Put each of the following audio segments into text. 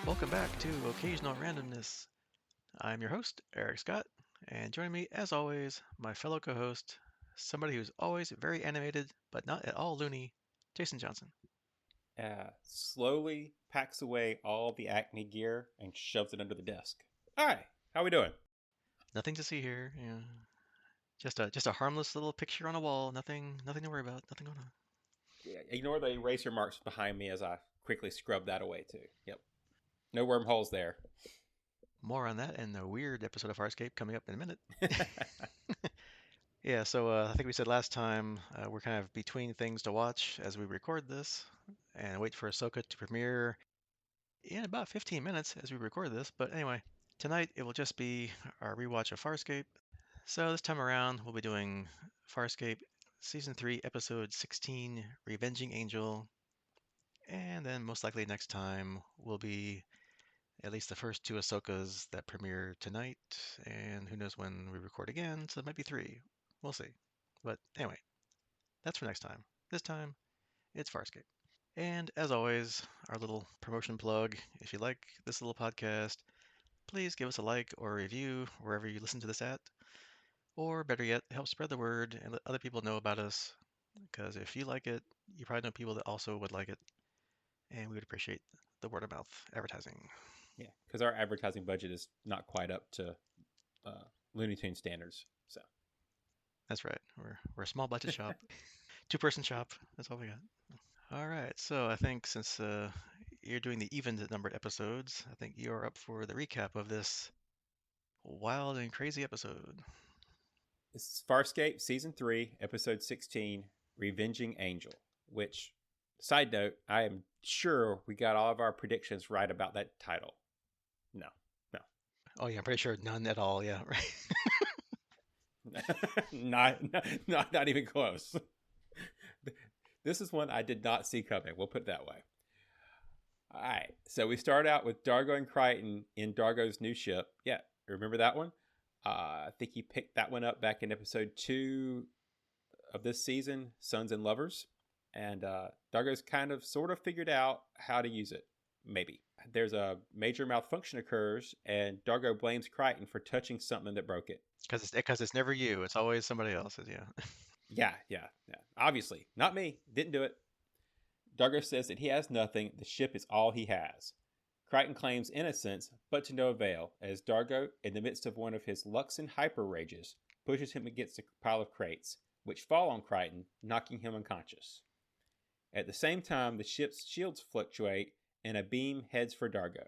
Welcome back to Occasional Randomness. I'm your host, Eric Scott, and joining me, as always, my fellow co host, somebody who's always very animated but not at all loony, Jason Johnson. Slowly packs away all the Acme gear and shoves it under the desk. Hi, how we doing? Nothing to see here. Yeah. Just a harmless little picture on a wall. Nothing to worry about. Nothing going on. Ignore the eraser marks behind me as I quickly scrub that away too. Yep, no wormholes there. More on that and the weird episode of Farscape coming up in a minute. Yeah, so I think we said last time we're kind of between things to watch as we record this and wait for Ahsoka to premiere in about 15 minutes as we record this. But anyway, tonight it will just be our rewatch of Farscape. So this time around, we'll be doing Farscape Season 3, Episode 16, Revenging Angel. And then most likely next time will be at least the first two Ahsokas that premiere tonight. And who knows when we record again, so it might be three. We'll see. But anyway, that's for next time. This time, it's Farscape. And as always, our little promotion plug. If you like this little podcast, please give us a like or a review wherever you listen to this at. Or better yet, help spread the word and let other people know about us. Because if you like it, you probably know people that also would like it. And we would appreciate the word of mouth advertising. Yeah, because our advertising budget is not quite up to Looney Tune standards. So That's right. We're a small budget shop, two-person shop. That's all we got. All right. So I think since you're doing the even numbered episodes, I think you're up for the recap of this wild and crazy episode. this is Farscape Season 3, Episode 16, Revenging Angel. Which, side note, I am sure we got all of our predictions right about that title. No, no. Oh yeah, I'm pretty sure none at all. Yeah, right. not even close. This is one I did not see coming. We'll put it that way. All right. So we start out with Dargo and Crichton in Dargo's new ship. Yeah, remember that one? I think he picked that one up back in episode 2 of this season, Sons and Lovers. And Dargo's kind of sort of figured out how to use it. Maybe. There's a major malfunction occurs, and Dargo blames Crichton for touching something that broke it. Because it's never you. It's always somebody else's. Yeah. Yeah. Obviously, not me. Didn't do it. Dargo says that he has nothing. The ship is all he has. Crichton claims innocence, but to no avail, as Dargo, in the midst of one of his Luxon hyper rages, pushes him against a pile of crates, which fall on Crichton, knocking him unconscious. At the same time, the ship's shields fluctuate, and a beam heads for Dargo.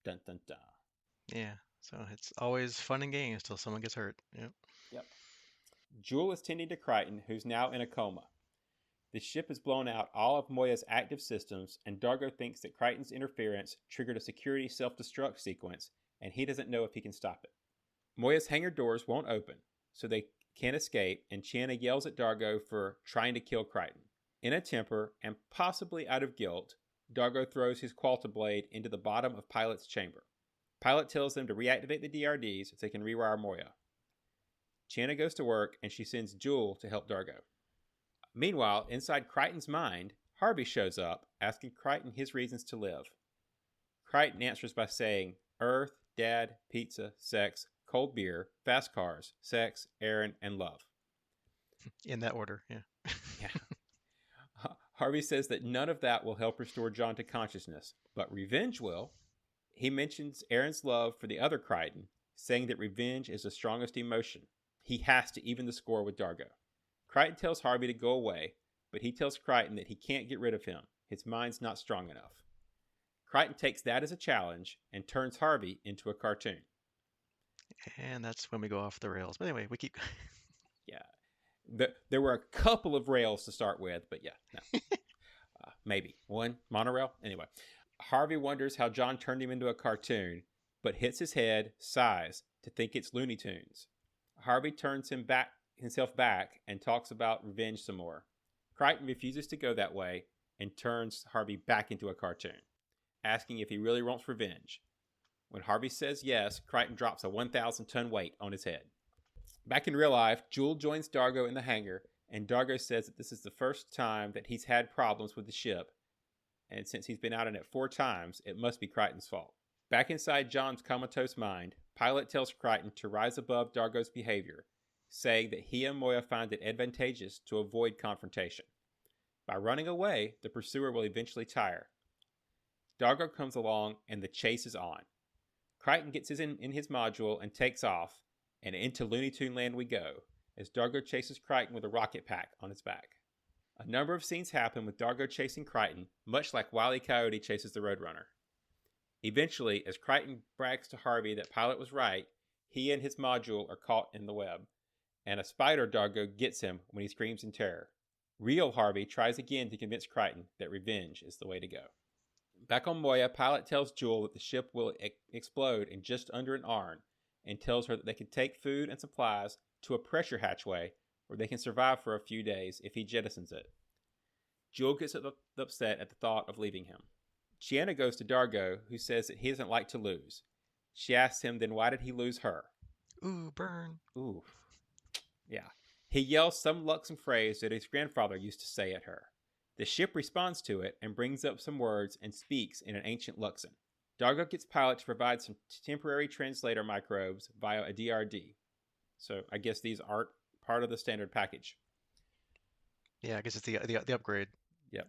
Dun dun dun. Yeah. So it's always fun and games till someone gets hurt. Yep. Jewel is tending to Crichton, who's now in a coma. The ship has blown out all of Moya's active systems, and Dargo thinks that Crichton's interference triggered a security self-destruct sequence, and he doesn't know if he can stop it. Moya's hangar doors won't open, so they can't escape, and Chiana yells at Dargo for trying to kill Crichton. In a temper, and possibly out of guilt, Dargo throws his Qualta blade into the bottom of Pilot's chamber. Pilot tells them to reactivate the DRDs so they can rewire Moya. Chiana goes to work, and she sends Jewel to help Dargo. Meanwhile, inside Crichton's mind, Harvey shows up, asking Crichton his reasons to live. Crichton answers by saying, Earth, Dad, pizza, sex, cold beer, fast cars, sex, Aaron, and love. In that order, yeah. Yeah. Harvey says that none of that will help restore John to consciousness, but revenge will. He mentions Aaron's love for the other Crichton, saying that revenge is the strongest emotion. He has to even the score with Dargo. Crichton tells Harvey to go away, but he tells Crichton that he can't get rid of him. His mind's not strong enough. Crichton takes that as a challenge and turns Harvey into a cartoon. And that's when we go off the rails. But anyway, we keep. Yeah. There were a couple of rails to start with, but yeah, no. Maybe. One monorail? Anyway. Harvey wonders how John turned him into a cartoon, but hits his head, sighs, to think it's Looney Tunes. Harvey turns himself back and talks about revenge some more. Crichton refuses to go that way and turns Harvey back into a cartoon, asking if he really wants revenge. When Harvey says yes, Crichton drops a 1,000-ton weight on his head. Back in real life, Jewel joins Dargo in the hangar, and Dargo says that this is the first time that he's had problems with the ship, and since he's been out in it 4 times, it must be Crichton's fault. Back inside John's comatose mind, Pilot tells Crichton to rise above Dargo's behavior, saying that he and Moya find it advantageous to avoid confrontation. By running away, the pursuer will eventually tire. Dargo comes along and the chase is on. Crichton gets in his module and takes off, and into Looney Tune land we go, as Dargo chases Crichton with a rocket pack on his back. A number of scenes happen with Dargo chasing Crichton, much like Wile E. Coyote chases the Roadrunner. Eventually, as Crichton brags to Harvey that Pilot was right, he and his module are caught in the web, and a spider Dargo gets him when he screams in terror. Real Harvey tries again to convince Crichton that revenge is the way to go. Back on Moya, Pilot tells Jewel that the ship will explode in just under an hour, and tells her that they can take food and supplies to a pressure hatchway where they can survive for a few days if he jettisons it. Jewel gets upset at the thought of leaving him. Chiana goes to Dargo, who says that he doesn't like to lose. She asks him then why did he lose her? Ooh, burn. Ooh. Yeah. He yells some Luxon phrase that his grandfather used to say at her. The ship responds to it and brings up some words and speaks in an ancient Luxon. Dargo gets Pilot to provide some temporary translator microbes via a DRD. So I guess these aren't part of the standard package. Yeah, I guess it's the upgrade. Yep.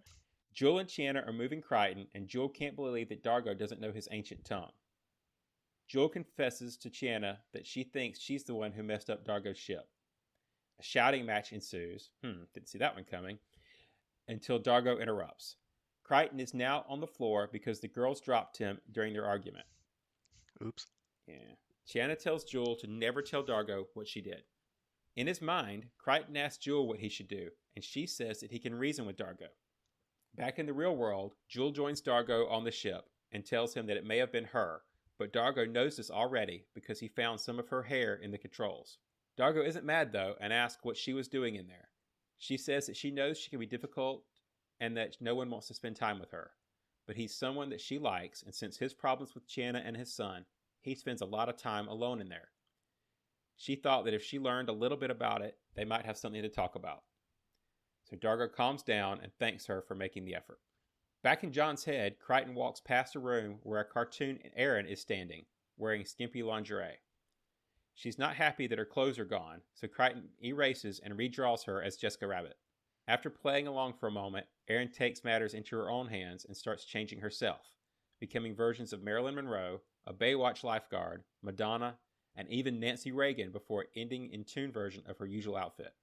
Jewel and Chiana are moving Crichton, and Jewel can't believe that Dargo doesn't know his ancient tongue. Jewel confesses to Chiana that she thinks she's the one who messed up Dargo's ship. A shouting match ensues. Didn't see that one coming. Until Dargo interrupts. Crichton is now on the floor because the girls dropped him during their argument. Oops. Yeah. Chiana tells Jewel to never tell Dargo what she did. In his mind, Crichton asks Jewel what he should do, and she says that he can reason with Dargo. Back in the real world, Jewel joins Dargo on the ship and tells him that it may have been her, but Dargo knows this already because he found some of her hair in the controls. Dargo isn't mad though and asks what she was doing in there. She says that she knows she can be difficult and that no one wants to spend time with her, but he's someone that she likes, and since his problems with Chiana and his son, he spends a lot of time alone in there. She thought that if she learned a little bit about it, they might have something to talk about. So Dargo calms down and thanks her for making the effort. Back in John's head, Crichton walks past a room where a cartoon Erin is standing, wearing skimpy lingerie. She's not happy that her clothes are gone, so Crichton erases and redraws her as Jessica Rabbit. After playing along for a moment, Erin takes matters into her own hands and starts changing herself, becoming versions of Marilyn Monroe, a Baywatch lifeguard, Madonna, and even Nancy Reagan before ending in tune version of her usual outfit.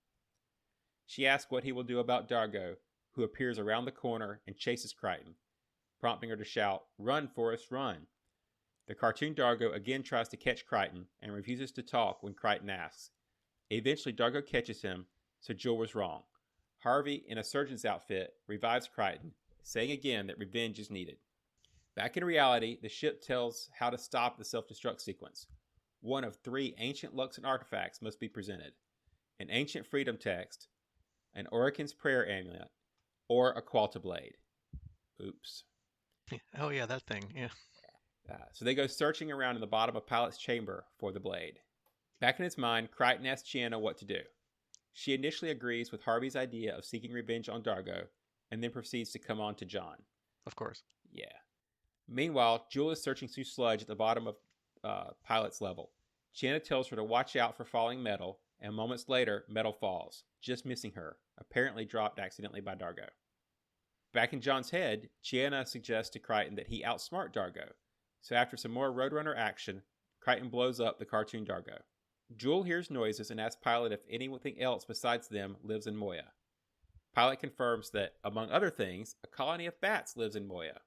She asks what he will do about Dargo, who appears around the corner and chases Crichton, prompting her to shout, "Run, Forrest, run!" The cartoon Dargo again tries to catch Crichton and refuses to talk when Crichton asks. Eventually Dargo catches him, so Jewel was wrong. Harvey, in a surgeon's outfit, revives Crichton, saying again that revenge is needed. Back in reality, the ship tells how to stop the self-destruct sequence. One of 3 ancient Luxon artifacts must be presented. An ancient freedom text, an Orican's prayer amulet, or a Qualta blade. Oops. Oh yeah, that thing, yeah. So they go searching around in the bottom of Pilot's chamber for the blade. Back in his mind, Crichton asks Chiana what to do. She initially agrees with Harvey's idea of seeking revenge on Dargo, and then proceeds to come on to John. Of course. Yeah. Meanwhile, Jewel is searching through sludge at the bottom of Pilot's level. Chiana tells her to watch out for falling metal, and moments later, metal falls, just missing her, apparently dropped accidentally by Dargo. Back in John's head, Chiana suggests to Crichton that he outsmart Dargo, so after some more Roadrunner action, Crichton blows up the cartoon Dargo. Jewel hears noises and asks Pilot if anything else besides them lives in Moya. Pilot confirms that, among other things, a colony of bats lives in Moya.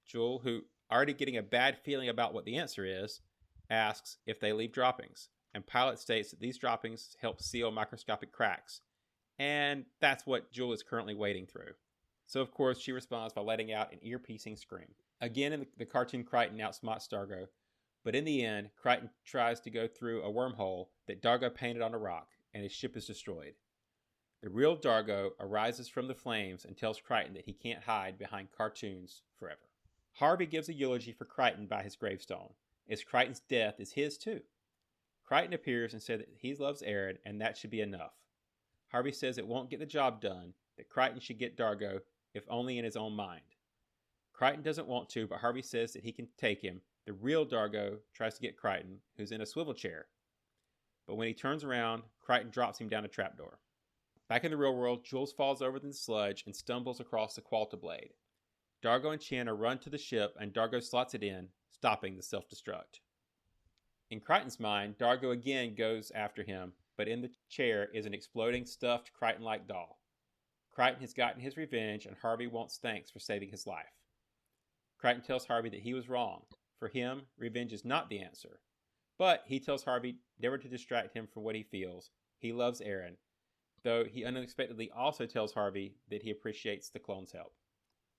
Jewel, who already getting a bad feeling about what the answer is, asks if they leave droppings, and Pilot states that these droppings help seal microscopic cracks, and that's what Jewel is currently wading through. So of course she responds by letting out an ear-piercing scream. Again in the cartoon, Crichton outsmarts Dargo, but in the end, Crichton tries to go through a wormhole that Dargo painted on a rock, and his ship is destroyed. The real Dargo arises from the flames and tells Crichton that he can't hide behind cartoons forever. Harvey gives a eulogy for Crichton by his gravestone, as Crichton's death is his too. Crichton appears and says that he loves Erin and that should be enough. Harvey says it won't get the job done, that Crichton should get Dargo, if only in his own mind. Crichton doesn't want to, but Harvey says that he can take him. The real Dargo tries to get Crichton, who's in a swivel chair. But when he turns around, Crichton drops him down a trapdoor. Back in the real world, Jules falls over in the sludge and stumbles across the Qualta blade. Dargo and Channa run to the ship, and Dargo slots it in, stopping the self-destruct. In Crichton's mind, Dargo again goes after him, but in the chair is an exploding, stuffed, Crichton-like doll. Crichton has gotten his revenge, and Harvey wants thanks for saving his life. Crichton tells Harvey that he was wrong. For him, revenge is not the answer. But he tells Harvey never to distract him from what he feels. He loves Aaron, though he unexpectedly also tells Harvey that he appreciates the clone's help.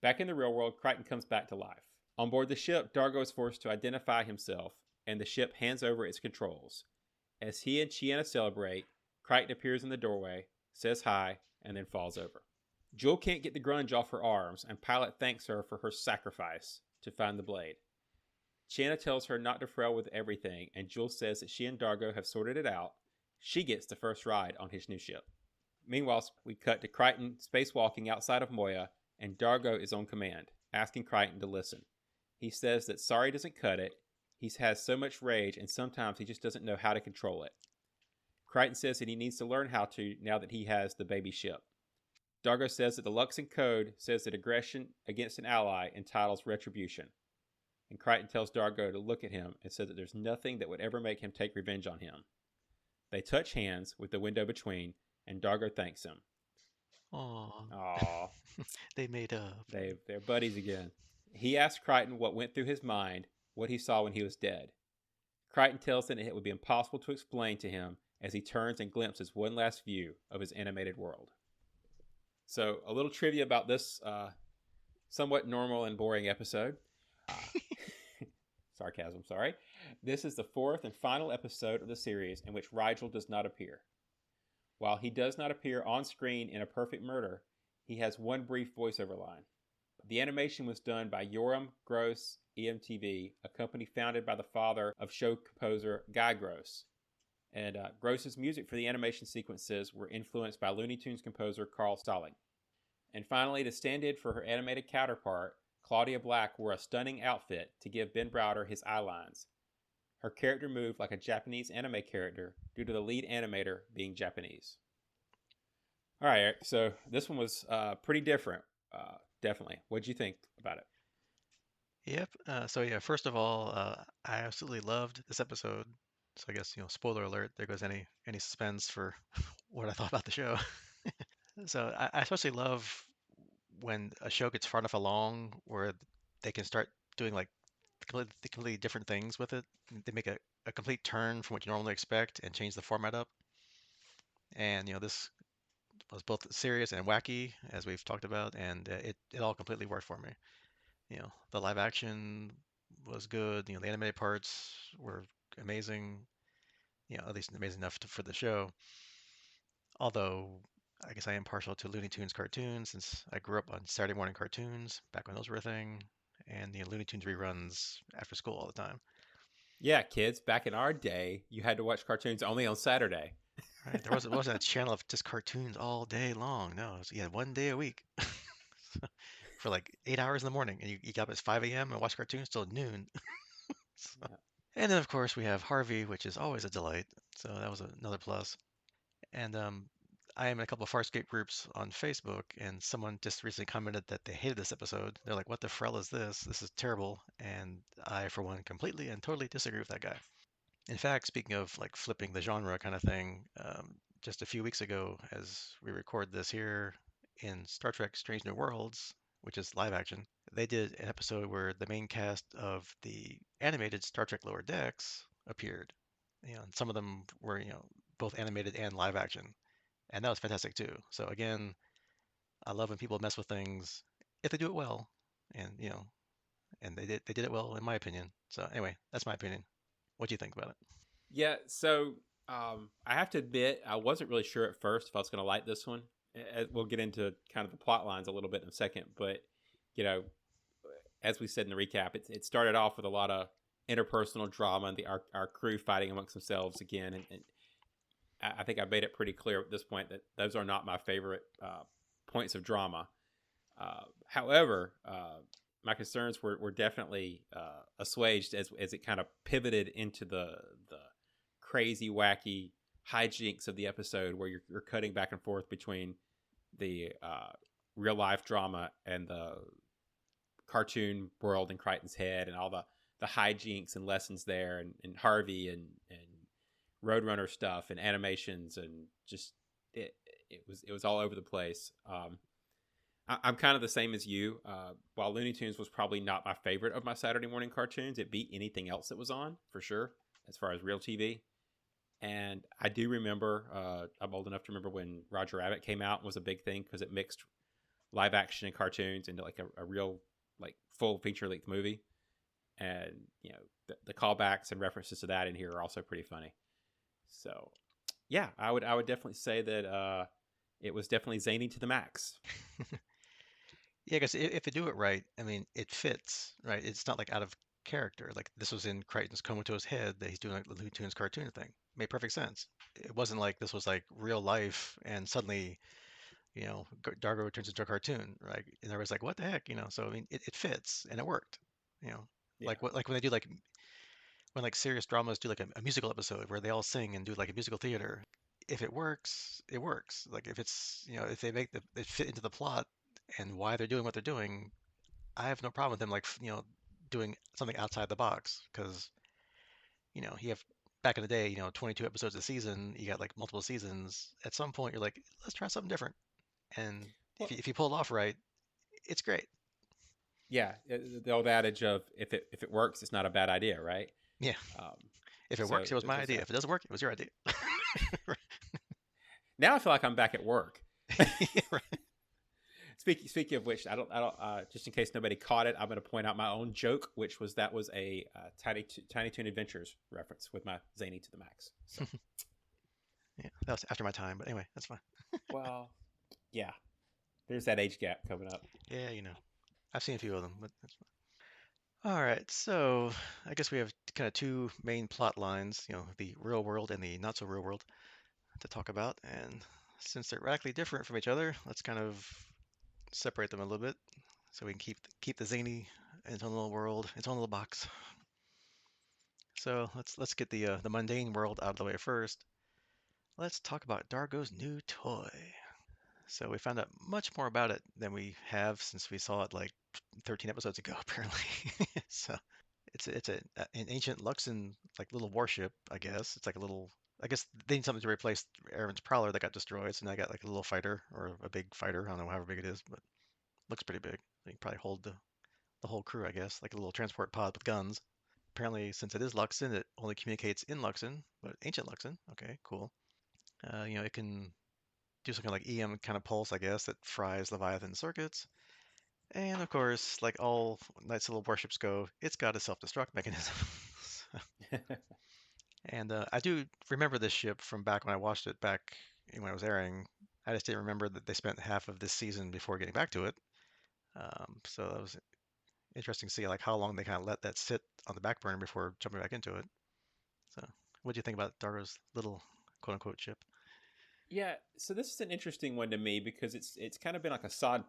Back in the real world, Crichton comes back to life. On board the ship, Dargo is forced to identify himself, and the ship hands over its controls. As he and Chiana celebrate, Crichton appears in the doorway, says hi, and then falls over. Jewel can't get the grunge off her arms, and Pilot thanks her for her sacrifice to find the blade. Chiana tells her not to frail with everything, and Jewel says that she and Dargo have sorted it out. She gets the first ride on his new ship. Meanwhile, we cut to Crichton spacewalking outside of Moya, and Dargo is on command, asking Crichton to listen. He says that sorry doesn't cut it. He has so much rage, and sometimes he just doesn't know how to control it. Crichton says that he needs to learn how to now that he has the baby ship. Dargo says that the Luxon Code says that aggression against an ally entitles retribution. And Crichton tells Dargo to look at him and says that there's nothing that would ever make him take revenge on him. They touch hands with the window between, and Dargo thanks him. Aww. They made up. They're buddies again. He asks Crichton what went through his mind, what he saw when he was dead. Crichton tells him that it would be impossible to explain to him as he turns and glimpses one last view of his animated world. So, a little trivia about this somewhat normal and boring episode. Sarcasm, sorry. This is the fourth and final episode of the series in which Rigel does not appear. While he does not appear on screen in A Perfect Murder, he has one brief voiceover line. The animation was done by Yoram Gross EMTV, a company founded by the father of show composer Guy Gross. And Gross's music for the animation sequences were influenced by Looney Tunes composer Carl Stalling. And finally, to stand in for her animated counterpart, Claudia Black wore a stunning outfit to give Ben Browder his eye lines. Her character moved like a Japanese anime character due to the lead animator being Japanese. All right, Eric, so this one was pretty different, definitely. What'd you think about it? Yep. First of all, I absolutely loved this episode. So I guess, spoiler alert, there goes any suspense for what I thought about the show. So I especially love when a show gets far enough along where they can start doing like completely different things with it. They make a complete turn from what you normally expect and change the format up. And this was both serious and wacky, as we've talked about, and it all completely worked for me. The live action was good. The animated parts were amazing. At least amazing enough for the show. Although I guess I am partial to Looney Tunes cartoons since I grew up on Saturday morning cartoons back when those were a thing, and Looney Tunes reruns after school all the time. Yeah, kids, back in our day, you had to watch cartoons only on Saturday. Right? Wasn't a channel of just cartoons all day long. No, you had one day a week for like 8 hours in the morning, and you got up at 5 a.m. and watched cartoons till noon. So, Yeah. and then of course we have Harvey, which is always a delight. So that was another plus. And I am in a couple of Farscape groups on Facebook, and someone just recently commented that they hated this episode. They're like, "What the frell is this? This is terrible." And I, for one, completely and totally disagree with that guy. In fact, speaking of like flipping the genre kind of thing, just a few weeks ago, as we record this here in Star Trek Strange New Worlds, which is live action, they did an episode where the main cast of the animated Star Trek Lower Decks appeared. And some of them were, both animated and live action. And that was fantastic too. So again, I love when people mess with things if they do it well, and and they did it well in my opinion. So anyway, that's my opinion. What do you think about it? Yeah, so I have to admit, I wasn't really sure at first if I was going to like this one. We'll get into kind of the plot lines a little bit in a second, but as we said in the recap, it started off with a lot of interpersonal drama and our crew fighting amongst themselves again, and I think I made it pretty clear at this point that those are not my favorite points of drama. However, my concerns were definitely assuaged as it kind of pivoted into the crazy, wacky hijinks of the episode, where you're cutting back and forth between the real life drama and the cartoon world in Crichton's head, and all the hijinks and lessons there, and Harvey and Roadrunner stuff and animations, and just it it was all over the place. I'm kind of the same as you. While Looney Tunes was probably not my favorite of my Saturday morning cartoons, it beat anything else that was on for sure as far as real TV. And I do remember, I'm old enough to remember when Roger Rabbit came out and was a big thing because it mixed live action and cartoons into like a real like full feature length movie. And the callbacks and references to that in here are also pretty funny. So yeah, I would definitely say that it was definitely zany to the max. Yeah, because if they do it right, I mean, it fits, right? It's not like out of character. Like this was in Crichton's comatose head that he's doing like the Looney Tunes cartoon thing. Made perfect sense. It wasn't like this was like real life and suddenly, Dargo turns into a cartoon, right? And everybody's like, what the heck, So I mean, it fits and it worked, you know. Yeah. Like when they do like when like serious dramas do like a musical episode where they all sing and do like a musical theater. If it works, it works. Like if it's, if they make it fit into the plot and why they're doing what they're doing, I have no problem with them like doing something outside the box because you have back in the day 22 episodes a season, you got like multiple seasons. At some point you're like, let's try something different, and if Well, you pull it off right, it's great. yeah, the old adage of if it works, it's not a bad idea, right? Yeah, Um, if it so works, it was my there's idea. that. If it doesn't work, it was your idea. Now I feel like I'm back at work. Yeah, right. Speaking of which, I don't. Just in case nobody caught it, I'm going to point out my own joke, which was that was a Tiny Toon Adventures reference with my zany to the max. So, Yeah, that was after my time, but anyway, that's fine. well, yeah, there's that age gap coming up. Yeah, I've seen a few of them, but that's fine. All right, so I guess we have kind of two main plot lines, the real world and the not so real world to talk about. And since they're radically different from each other, let's kind of separate them a little bit so we can keep the zany in its own little world, its own little box. So let's get the mundane world out of the way first. Let's talk about Dargo's new toy. So we found out much more about it than we have since we saw it like 13 episodes ago, apparently. So an ancient Luxon like little warship, I guess. It's like a little. I guess they need something to replace Aaron's prowler that got destroyed, so now I got like a little fighter or a big fighter. I don't know however big it is, but looks pretty big. They can probably hold the whole crew, I guess, like a little transport pod with guns. Apparently, since it is Luxon, it only communicates in Luxon, but ancient Luxon. Okay, cool. It can do something like EM kind of pulse, I guess, that fries Leviathan circuits. And of course, like all nice little warships go, it's got a self-destruct mechanism. And I do remember this ship from back when I watched it back when it was airing. I just didn't remember that they spent half of this season before getting back to it. So that was interesting to see like how long they kind of let that sit on the back burner before jumping back into it. So, what do you think about Dargo's little quote-unquote ship? Yeah, so this is an interesting one to me because it's kind of been like a side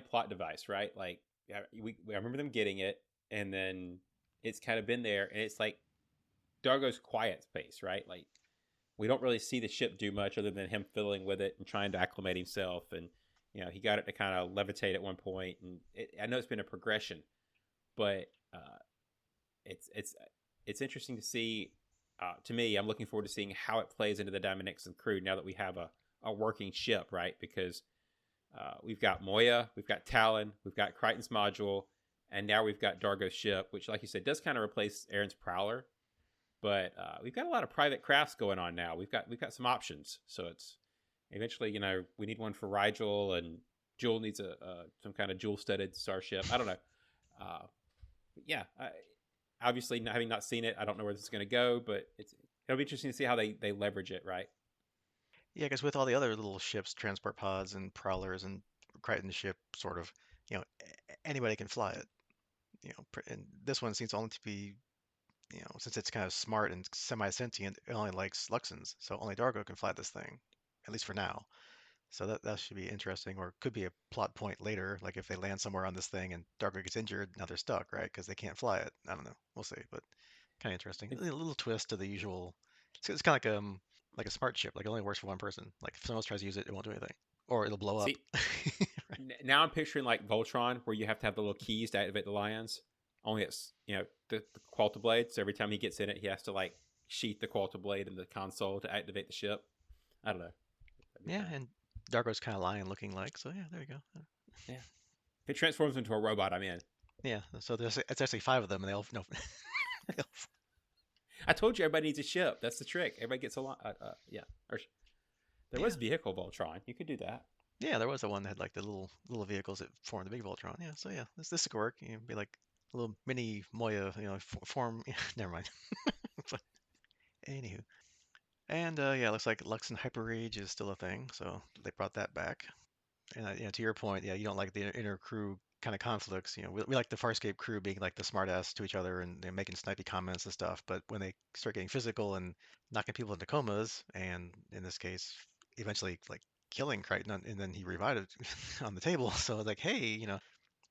plot device, right? Like, yeah, I remember them getting it, and then it's kind of been there, and it's like Dargo's quiet space, right? Like, we don't really see the ship do much other than him fiddling with it and trying to acclimate himself, and he got it to kind of levitate at one point, and I know it's been a progression, but it's it's it's interesting to see. To me, I'm looking forward to seeing how it plays into the dynamics of the crew now that we have a working ship, right? Because we've got Moya, we've got Talon, we've got Crichton's module, and now we've got Dargo's ship, which, like you said, does kind of replace Aaron's Prowler. But we've got a lot of private crafts going on now. We've got some options. So it's eventually, we need one for Rigel, and Jewel needs some kind of jewel-studded starship. I don't know. But yeah, obviously, having not seen it, I don't know where this is going to go, but it'll be interesting to see how they leverage it, right? Yeah, because with all the other little ships, transport pods and prowlers and Crichton's ship, sort of, anybody can fly it. And this one seems only to be, since it's kind of smart and semi-sentient, it only likes Luxons, so only Dargo can fly this thing, at least for now. So that should be interesting, or could be a plot point later, like if they land somewhere on this thing and Dargo gets injured, now they're stuck, right? Because they can't fly it. I don't know. We'll see, but kind of interesting. A little twist to the usual. It's kind of like a smart ship. Like it only works for one person. Like if someone else tries to use it, it won't do anything, or it'll blow up. See, now I'm picturing like Voltron, where you have to have the little keys to activate the lions. Only it's the Qualta blade. So every time he gets in it, he has to like sheath the Qualta blade in the console to activate the ship. I don't know. That'd be Yeah, fun. and Dargo's kind of lion looking like. So yeah, there you go. Yeah. If it transforms into a robot, I'm in. Yeah, so it's actually five of them, and they all no. they all- I told you everybody needs a ship. That's the trick. Everybody gets a lot. Yeah. Or there yeah, was vehicle Voltron. You could do that. yeah. There was the one that had like the little vehicles that formed the big Voltron. Yeah, so yeah, this could work. You know, be like a little mini Moya, form. Never mind. But anywho, and yeah, looks like Lux and Hyper Rage is still a thing, so they brought that back. And to your point, yeah, you don't like the inner crew kind of conflicts. We like the Farscape crew being like the smartass to each other and they're making snipey comments and stuff. But when they start getting physical and knocking people into comas, and in this case, eventually like killing Crichton, and then he revived it on the table. So it's like, hey,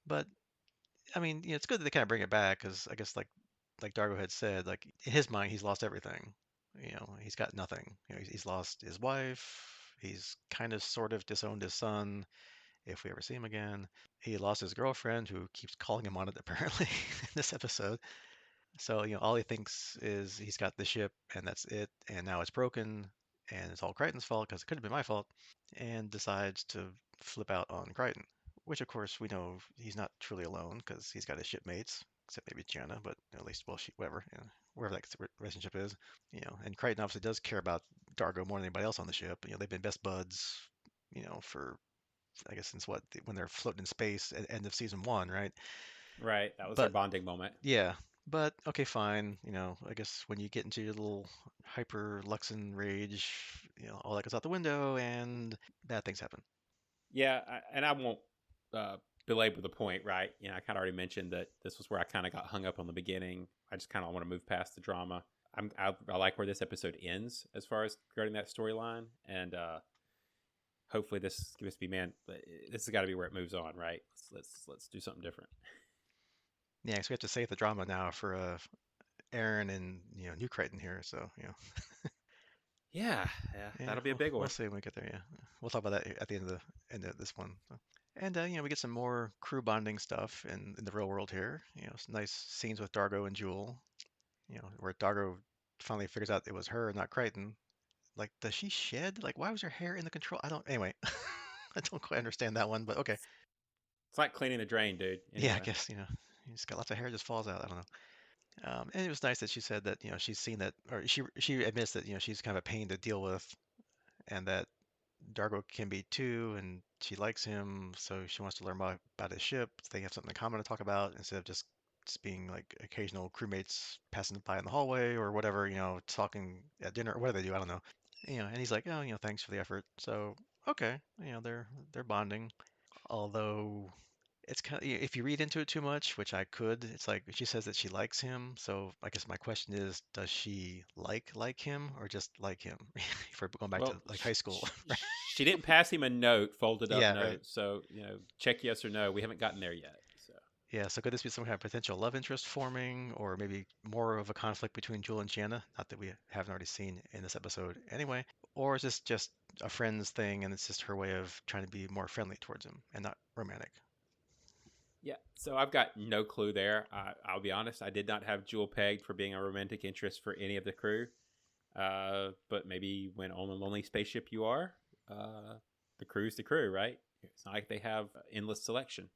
But I mean, it's good that they kind of bring it back because I guess like Dargo had said, like in his mind, he's lost everything. He's got nothing. He's lost his wife. He's kind of sort of disowned his son if we ever see him again. He lost his girlfriend who keeps calling him on it apparently in this episode. So, all he thinks is he's got the ship and that's it, and now it's broken, and it's all Crichton's fault because it could have been my fault, and decides to flip out on Crichton, which of course we know he's not truly alone because he's got his shipmates, except maybe Gianna, but at least, well, she, whatever, wherever that relationship is, and Crichton obviously does care about Dargo more than anybody else on the ship. They've been best buds, for I guess since when they're floating in space at the end of season one, right? Right. That was their But bonding moment. yeah, but okay, fine. I guess when you get into your little hyper Luxon rage, all that goes out the window and bad things happen. Yeah, and I won't uh, belabor the point, right? I kind of already mentioned that this was where I kind of got hung up on the beginning. I just kind of want to move past the drama. I like where this episode ends as far as regarding that storyline, and hopefully this gives me man. This has got to be where it moves on, right? Let's do something different. Yeah, so we have to save the drama now for Aaron and New Crichton here. So Yeah, yeah, yeah, that'll be a we'll, big we'll one. see when we get there. Yeah, we'll talk about that at the end of this one. So. And we get some more crew bonding stuff in the real world here. Some nice scenes with Dargo and Jewel. Where Dargo finally figures out it was her, not Crichton. Like, does she shed? Like, why was her hair in the control? I don't. Anyway, I don't quite understand that one, but okay. It's like cleaning the drain, dude. Yeah, I Anyway, guess he's got lots of hair just falls out. I don't know. And it was nice that she said that she's seen that, or she admits that she's kind of a pain to deal with, and that Dargo can be too, and she likes him, so she wants to learn more about his ship. So they have something in common to talk about instead of just being like occasional crewmates passing by in the hallway or whatever, talking at dinner or whatever they do. I don't know. And he's like, oh, thanks for the effort. So okay, they're bonding. Although it's kind of, if you read into it too much, which I could, it's like she says that she likes him. So I guess my question is, does she like him or just like him? If we're going back to well, like high school, right? she didn't pass him a note, folded up Yeah, right. note. So check yes or no. We haven't gotten there yet. So Yeah, so could this be some kind of potential love interest forming, or maybe more of a conflict between Jewel and Gianna? Not that we haven't already seen in this episode anyway. Or is this just a friends thing and it's just her way of trying to be more friendly towards him and not romantic? yeah, so I've got no clue there. I'll be honest. I did not have Jewel pegged for being a romantic interest for any of the crew. But maybe when on a lonely spaceship you are, the crew's the crew, right? It's not like they have endless selection.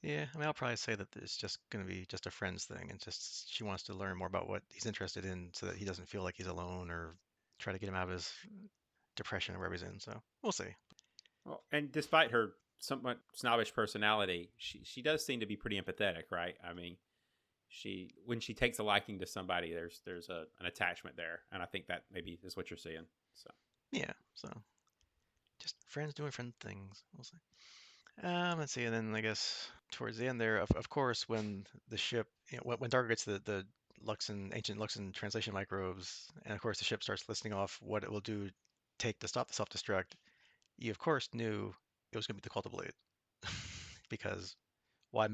Yeah, I mean, I'll probably say that it's just going to be just a friends thing, and just she wants to learn more about what he's interested in, so that he doesn't feel like he's alone, or try to get him out of his depression or whatever he's in. So we'll see. Well, and despite her somewhat snobbish personality, she does seem to be pretty empathetic, right? I mean, she when she takes a liking to somebody, there's an attachment there, and I think that maybe is what you're seeing. So Yeah, so just friends doing friend things. We'll see. Let's see, and then I guess towards the end there, of course, when the ship, when Dargo gets the ancient Luxon translation microbes, and of course the ship starts listing off what it will do take to stop the self-destruct. you of course knew it was going to be the Call to Blade because why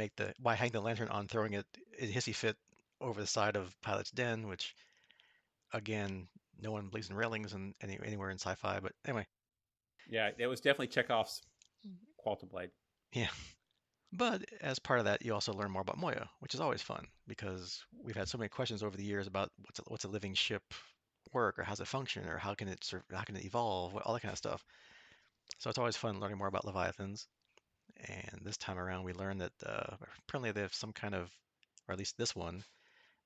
hang the lantern on throwing it in hissy fit over the side of Pilot's Den, which again, no one believes in railings and anywhere in sci-fi. But anyway, Yeah, it was definitely Chekhov's Quantum Blade. yeah. But as part of that, you also learn more about Moya, which is always fun because we've had so many questions over the years about what's a living ship work or how's it function or how can it evolve, all that kind of stuff. So it's always fun learning more about Leviathans. And this time around, we learned that apparently they have some kind of, or at least this one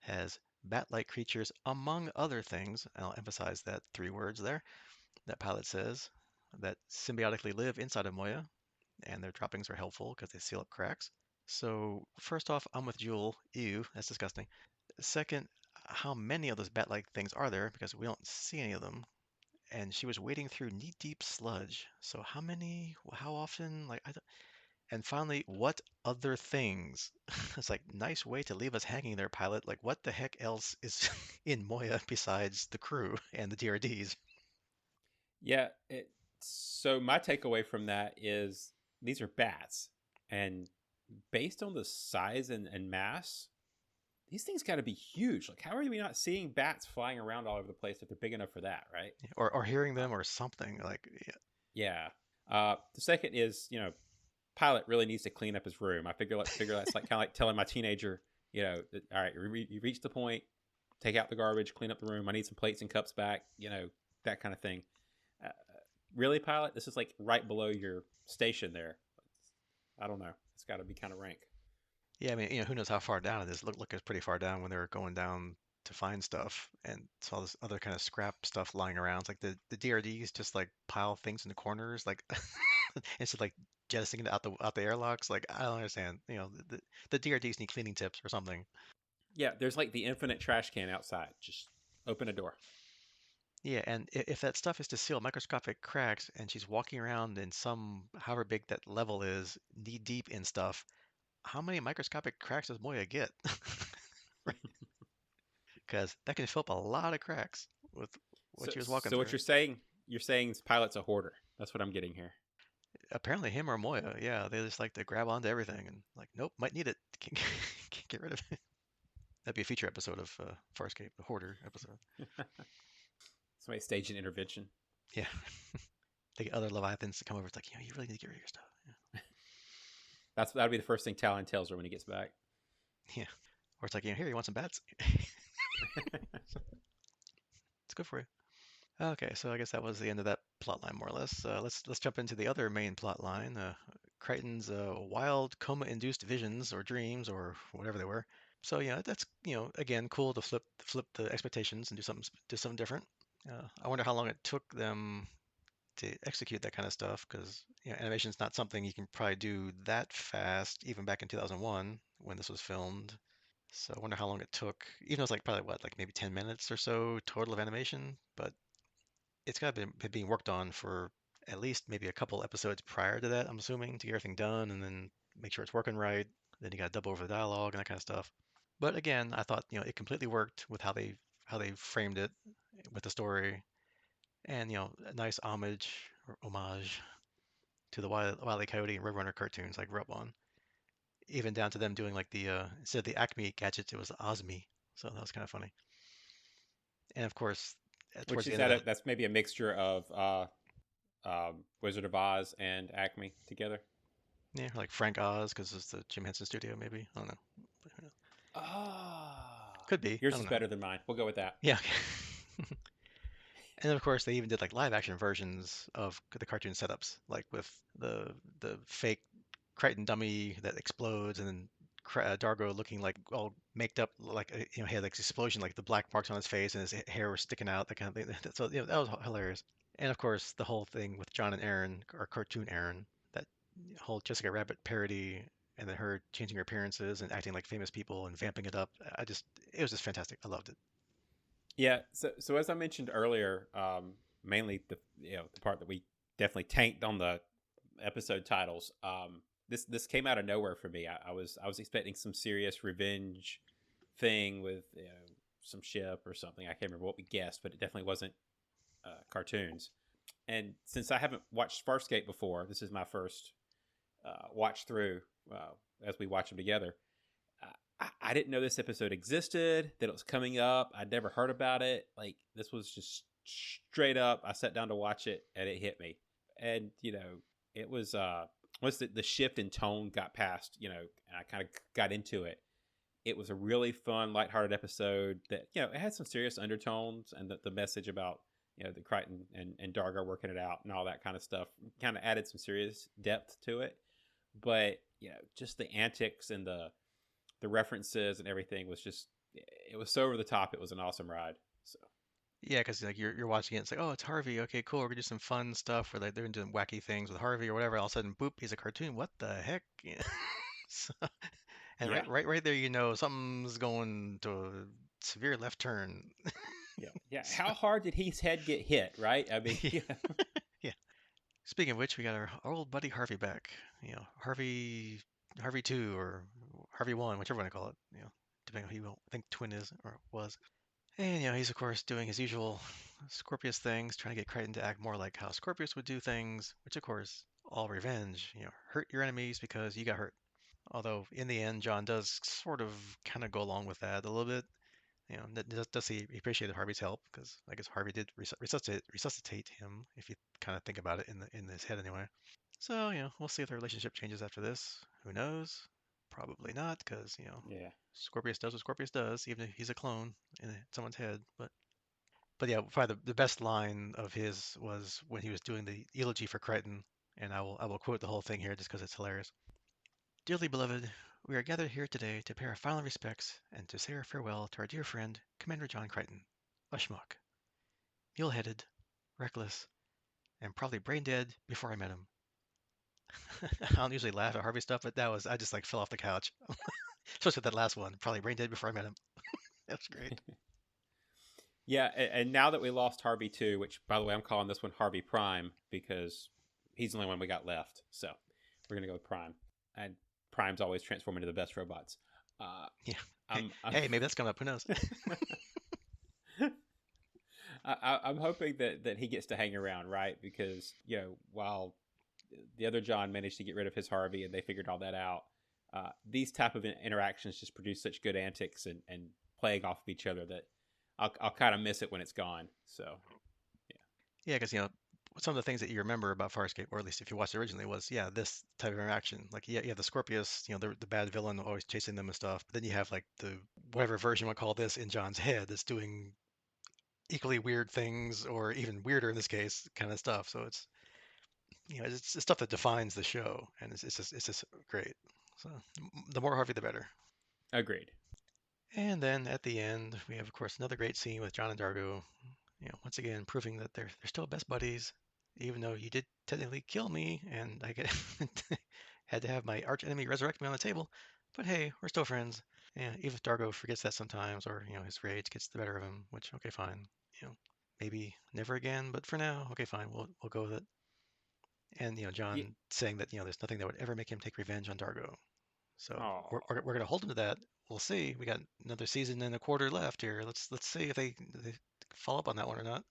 has bat-like creatures among other things. And I'll emphasize that three words there that Pilot says that symbiotically live inside of Moya, and their droppings are helpful because they seal up cracks. So first off, I'm with Jewel. Ew, that's disgusting. Second, how many of those bat-like things are there? Because we don't see any of them. And she was wading through knee-deep sludge. So how many? How often? And finally, what other things? It's like nice way to leave us hanging there, Pilot. Like what the heck else is in Moya besides the crew and the DRDs? Yeah. So my takeaway from that is these are bats, and based on the size and mass, these things got to be huge. Like, how are we not seeing bats flying around all over the place if they're big enough for that, right? Or hearing Uh, them or something. Like yeah, yeah. The second is, Pilot really needs to clean up his room. I figure that's like kind of like telling my teenager, all right, you reach the point, take out the garbage, clean up the room. I need some plates and cups back, that kind of thing. Uh, really, Pilot, this is like right below your station there. I don't know. It's got to be kind of rank. yeah. I mean, who knows how far down it is? Look, it's pretty far down when they were going down to find stuff, and saw this other kind of scrap stuff lying around. It's like the DRDs just like pile things in the corners, like instead of like jettisoning it out the airlocks. Like I don't understand. The DRDs need cleaning tips or something. Yeah, there's like the infinite trash can outside. Just open a door. Yeah, and if that stuff is to seal microscopic cracks, and she's walking around in some however big that level is, knee deep in stuff, how many microscopic cracks does Moya get? Because that can fill up a lot of cracks with what So, she was walking so what through. you're saying is Pilot's a hoarder. That's what I'm getting here. Apparently, him or Moya, yeah, they just like to grab onto everything and like, nope, might need it. Can't get rid of it. That'd be a feature episode of Farscape, the Hoarder episode. Somebody stage an intervention. Yeah, they get other Leviathans to come over. It's like, you really need to get rid of your stuff. That'll be the first thing Talon tells her when he gets back. Yeah, or it's like, here, you want some bats? It's good for you. Okay, so I guess that was the end of that plot line, more or less. Let's jump into the other main plot line. Crichton's wild coma-induced visions or dreams or whatever they were. So yeah, that's again cool to flip the expectations and do something different. I wonder how long it took them to execute that kind of stuff because animation is not something you can probably do that fast, even back in 2001 when this was filmed. So I wonder how long it took, even though it's like probably what, like maybe 10 minutes or so total of animation, but it's got to be being worked on for at least maybe a couple episodes prior to that, I'm assuming, to get everything done and then make sure it's working right. Then you got to double over the dialogue and that kind of stuff. But again, I thought it completely worked with how they framed it with the story, and a nice homage to the Wile E. Coyote and Road Runner cartoons I grew up on. Even down to them doing like the instead of the Acme gadgets, it was the Osme. So that was kind of funny. And of course, Which towards the is end of that, that's maybe a mixture of Wizard of Oz and Acme together. yeah, like Frank Oz, because it's the Jim Henson studio, maybe. I don't know. Ah, Could be. I yours don't is know. better than mine. We'll go with that. Yeah. And then of course they even did like live action versions of the cartoon setups, like with the fake Crichton dummy that explodes, and then Dargo looking like all maked up, like he had like this explosion, like the black marks on his face and his hair was sticking out, that kind of thing. So that was hilarious. And of course the whole thing with John and Aaron, or cartoon Aaron, that whole Jessica Rabbit parody, and then her changing her appearances and acting like famous people and vamping it up. It was just fantastic. I loved it. Yeah. So as I mentioned earlier, mainly the part that we definitely tanked on the episode titles. This came out of nowhere for me. I was expecting some serious revenge thing with some ship or something. I can't remember what we guessed, but it definitely wasn't cartoons. And since I haven't watched Farscape before, this is my first watch through as we watch them together. I didn't know this episode existed, that it was coming up. I'd never heard about it. Like, this was just straight up. I sat down to watch it, and it hit me. And, it was, once the shift in tone got past, and I kind of got into it, it was a really fun, lighthearted episode that, it had some serious undertones, and the message about, the Crichton and Dargo working it out and all that kind of stuff kind of added some serious depth to it. But, just the antics and the references and everything was just, it was so over the top. It was an awesome ride. So Yeah, because like you're watching it, it's like, oh, it's Harvey. Okay, cool. We're gonna do some fun stuff where like they're doing wacky things with Harvey or whatever. All of a sudden, boop, he's a cartoon. What the heck? Yeah. So, and yeah, right there, something's going to a severe left turn. yeah. So, How hard did his head get hit? Right? I mean, yeah, yeah, yeah. Speaking of which, we got our old buddy Harvey back. Harvey 2 or Harvey 1, whichever one I call it. Depending on who you think twin is or was. And he's of course doing his usual Scorpius things, trying to get Crichton to act more like how Scorpius would do things, which of course, all revenge. Hurt your enemies because you got hurt. Although in the end, John does sort of kind of go along with that a little bit. Does he appreciated Harvey's help because I guess Harvey did resuscitate him if you kind of think about it in his head anyway. So we'll see if the relationship changes after this. Who knows? Probably not because yeah, Scorpius does what Scorpius does, even if he's a clone in someone's head. But yeah, probably the best line of his was when he was doing the eulogy for Crichton, and I will quote the whole thing here just because it's hilarious. Dearly beloved, we are gathered here today to pay our final respects and to say our farewell to our dear friend, Commander John Crichton, a schmuck, mule-headed, reckless, and probably brain dead before I met him. I don't usually laugh at Harvey stuff, but I just like fell off the couch, especially with that last one, probably brain dead before I met him. That was great. yeah. And now that we lost Harvey too, which by the way, I'm calling this one Harvey Prime because he's the only one we got left. So we're gonna go with Prime, and Prime's always transform into the best robots. Uh, Yeah. Hey, I'm hey, maybe that's coming up. Who knows? I'm hoping that he gets to hang around, right? Because while the other John managed to get rid of his Harvey and they figured all that out, these type of interactions just produce such good antics and playing off of each other that I'll kind of miss it when it's gone. So Yeah, because some of the things that you remember about Farscape, or at least if you watched it originally, was this type of interaction. Like you have the Scorpius, the bad villain always chasing them and stuff. But then you have like the whatever version you want to call this in John's head that's doing equally weird things, or even weirder in this case, kind of stuff. So it's stuff that defines the show, and it's just great. So the more Harvey, the better. agreed. And then at the end, we have of course another great scene with John and Dargo. Once again proving that they're still best buddies, even though you did technically kill me, and I get had to have my arch enemy resurrect me on the table. But hey, we're still friends. Yeah, even if Dargo forgets that sometimes, or his rage gets the better of him, which okay, fine. Maybe never again, but for now, okay, fine. We'll go with it. And Yeah. John saying that there's nothing that would ever make him take revenge on Dargo. So Oh. we're gonna hold him to that. We'll see. We got another season and a quarter left here. Let's see if they follow up on that one or not.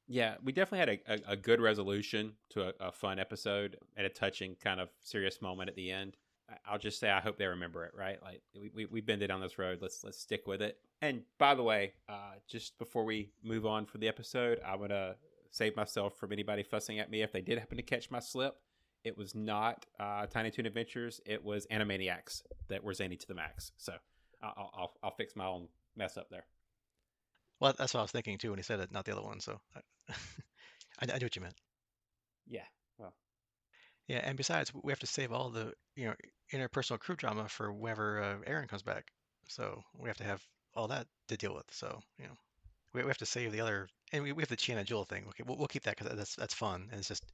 Yeah, we definitely had a good resolution to a fun episode and a touching kind of serious moment at the end. I'll just say I hope they remember it, right? Like we've been down this road. Let's stick with it. And by the way, just before we move on for the episode, I'm gonna save myself from anybody fussing at me if they did happen to catch my slip. It was not Tiny Toon Adventures. It was Animaniacs that were zany to the max. So I'll fix my own mess up there. Well, that's what I was thinking too when he said it, not the other one. So I knew what you meant. Yeah. Well. Yeah, and besides, we have to save all the interpersonal crew drama for whenever Aaron comes back. So we have to have all that to deal with. So we have to save the other, and we have the Chi and Jewel thing. Okay, we'll keep that because that's fun, and it's just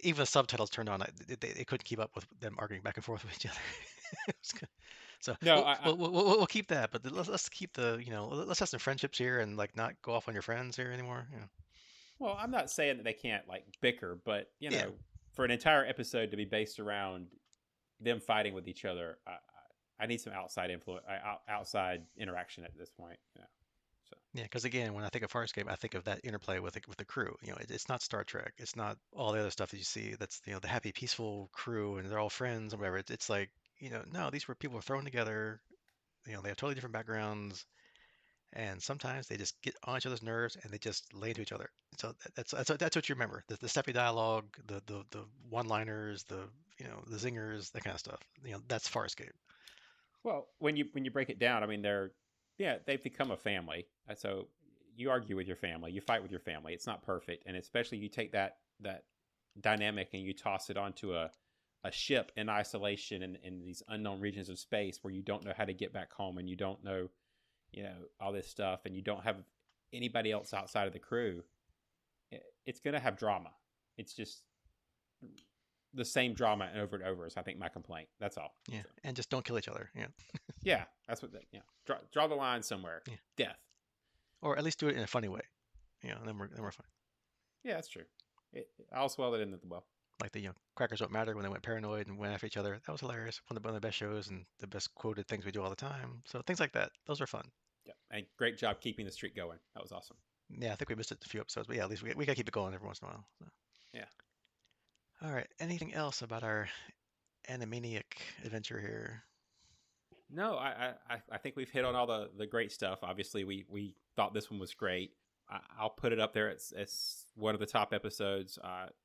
even the subtitles turned on, they couldn't keep up with them arguing back and forth with each other. It was good. So No, we'll keep that, but let's keep let's have some friendships here and like not go off on your friends here anymore. well, I'm not saying that they can't like bicker, but Yeah, for an entire episode to be based around them fighting with each other, I need some outside influence, outside interaction at this point. So, Yeah, because again, when I think of Farscape, I think of that interplay with the crew. It's not Star Trek. It's not all the other stuff that you see. That's the happy, peaceful crew, and they're all friends or whatever. It's like no, these were people thrown together. They have totally different backgrounds, and sometimes they just get on each other's nerves and they just lay into each other. So that's what you remember. The snappy dialogue, the one-liners, the zingers, that kind of stuff. That's Farscape. well, when you break it down, I mean, they've become a family. So you argue with your family, you fight with your family. It's not perfect, and especially you take that dynamic and you toss it onto a ship in isolation in these unknown regions of space where you don't know how to get back home and you don't know all this stuff and you don't have anybody else outside of the crew. It's going to have drama. It's just the same drama over and over is I think my complaint. That's all. Yeah, So and just don't kill each other. Yeah, yeah, that's what draw the line somewhere. yeah, Death. or at least do it in a funny way. Then we're fine. Yeah, that's true. I'll swell it into the well. Like the crackers don't matter when they went paranoid and went after each other. That was hilarious. One of the best shows and the best quoted things we do all the time. So things like that, those are fun. Yeah, and great job keeping the streak going. That was awesome. Yeah, I think we missed it a few episodes, but yeah, at least we gotta keep it going every once in a while. So. Yeah. All right. Anything else about our Animaniac adventure here? No, I think we've hit on all the great stuff. Obviously, we thought this one was great. I'll put it up there as one of the top episodes,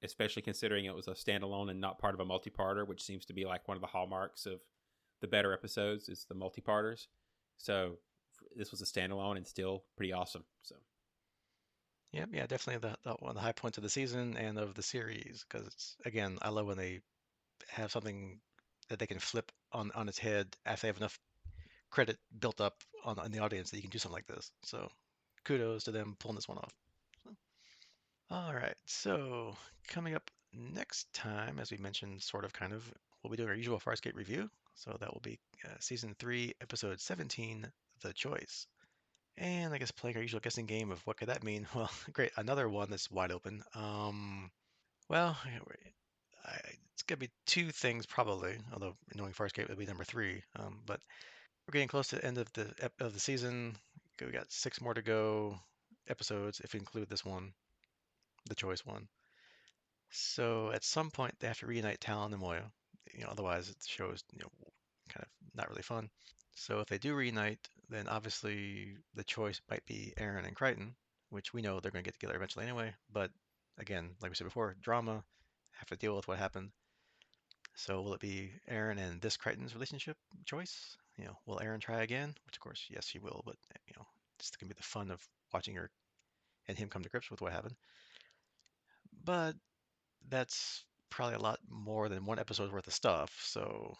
especially considering it was a standalone and not part of a multi-parter, which seems to be like one of the hallmarks of the better episodes is the multi-parters. So this was a standalone and still pretty awesome. So Yep, yeah, definitely one of the high points of the season and of the series because it's again, I love when they have something that they can flip on its head after they have enough credit built up on the audience that you can do something like this. So kudos to them pulling this one off. So, all right, so coming up next time, as we mentioned, sort of kind of, we'll be doing our usual Farscape review. So that will be season 3, episode 17, The Choice. And I guess playing our usual guessing game of what could that mean? Well, great, another one that's wide open. Well, it's gonna be two things probably. Although knowing Farscape, it'll be number 3. But we're getting close to the end of the season. We got 6 more to go episodes if we include this one, the choice one. So at some point they have to reunite Talon and Moya. Otherwise the show is kind of not really fun. So if they do reunite, then obviously the choice might be Aaron and Crichton, which we know they're going to get together eventually anyway. But again, like we said before, drama, have to deal with what happened. So will it be Aaron and this Crichton's relationship choice? Will Aaron try again? Which of course, yes, she will. But it's going to be the fun of watching her and him come to grips with what happened. But that's probably a lot more than one episode's worth of stuff. So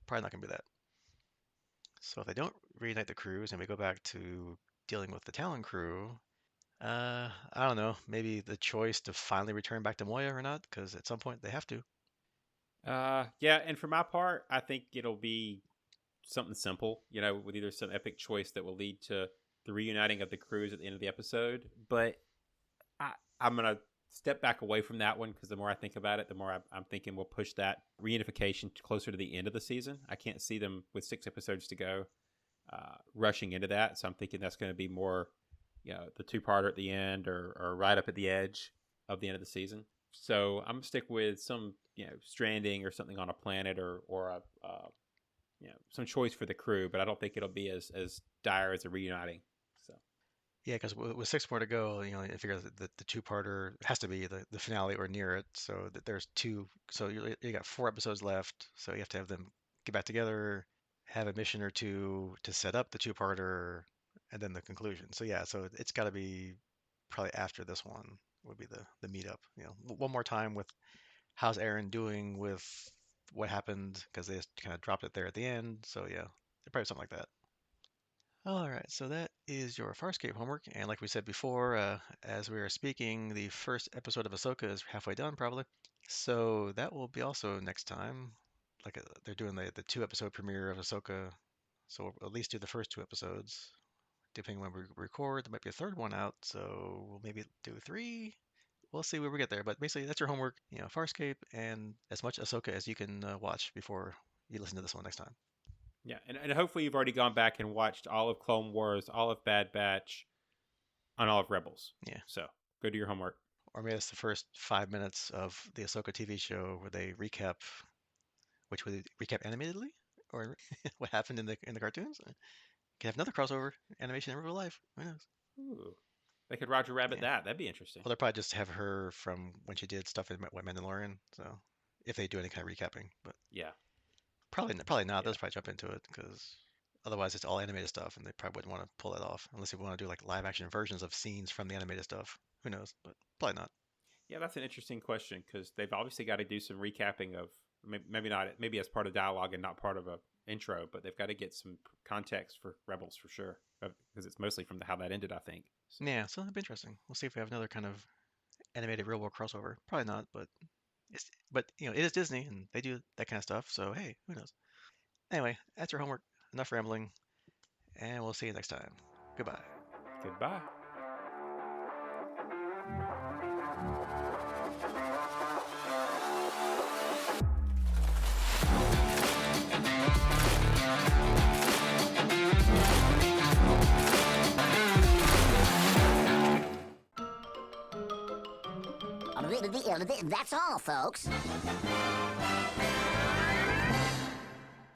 probably not going to be that. So if they don't reunite the crews and we go back to dealing with the Talon crew, I don't know, maybe the choice to finally return back to Moya or not, because at some point they have to. yeah, and for my part, I think it'll be something simple, with either some epic choice that will lead to the reuniting of the crews at the end of the episode. But I'm gonna step back away from that one because the more I think about it, the more I'm thinking we'll push that reunification closer to the end of the season. I can't see them with 6 episodes to go rushing into that, so I'm thinking that's going to be more, the 2-parter at the end or right up at the edge of the end of the season. So I'm gonna stick with some stranding or something on a planet or a some choice for the crew, but I don't think it'll be as dire as a reuniting. So Yeah, because with 6 more to go, I figure that the two-parter has to be the finale or near it. So that there's two, so you got 4 episodes left. So you have to have them get back together, have a mission or two to set up the two-parter, and then the conclusion. So yeah, so it's got to be probably after this one would be the meetup. One more time with how's Aaron doing with what happened because they just kind of dropped it there at the end. So yeah, probably something like that. All right, so that is your Farscape homework, and like we said before, as we are speaking, the first episode of Ahsoka is halfway done probably. So that will be also next time. Like they're doing the 2-episode premiere of Ahsoka, so we'll at least do the first 2 episodes. Depending when we record, there might be a third one out, so we'll maybe do 3. We'll see where we get there. But basically, that's your homework. Farscape and as much Ahsoka as you can watch before you listen to this one next time. yeah, and hopefully you've already gone back and watched all of Clone Wars, all of Bad Batch, on all of Rebels. Yeah. So go do your homework. Or maybe it's the first 5 minutes of the Ahsoka TV show where they recap, which would they recap animatedly, or what happened in the cartoons. Can have another crossover animation in real life. Who knows? Ooh. They could Roger Rabbit Yeah. that. That'd be interesting. Well, they'll probably just have her from when she did stuff in What Mandalorian. So if they do any kind of recapping, but Yeah. probably not. They'll Yeah. just probably jump into it because otherwise it's all animated stuff, and they probably wouldn't want to pull that off unless they want to do like live action versions of scenes from the animated stuff. Who knows? But probably not. Yeah, that's an interesting question because they've obviously got to do some recapping of maybe not maybe as part of dialogue and not part of a intro, but they've got to get some context for Rebels for sure because it's mostly from how that ended, I think. So, Yeah, so that'd be interesting. We'll see if we have another kind of animated real world crossover. Probably not, but it is Disney and they do that kind of stuff. So hey, who knows? Anyway, that's your homework. Enough rambling, and we'll see you next time. Goodbye. goodbye. That's all, folks.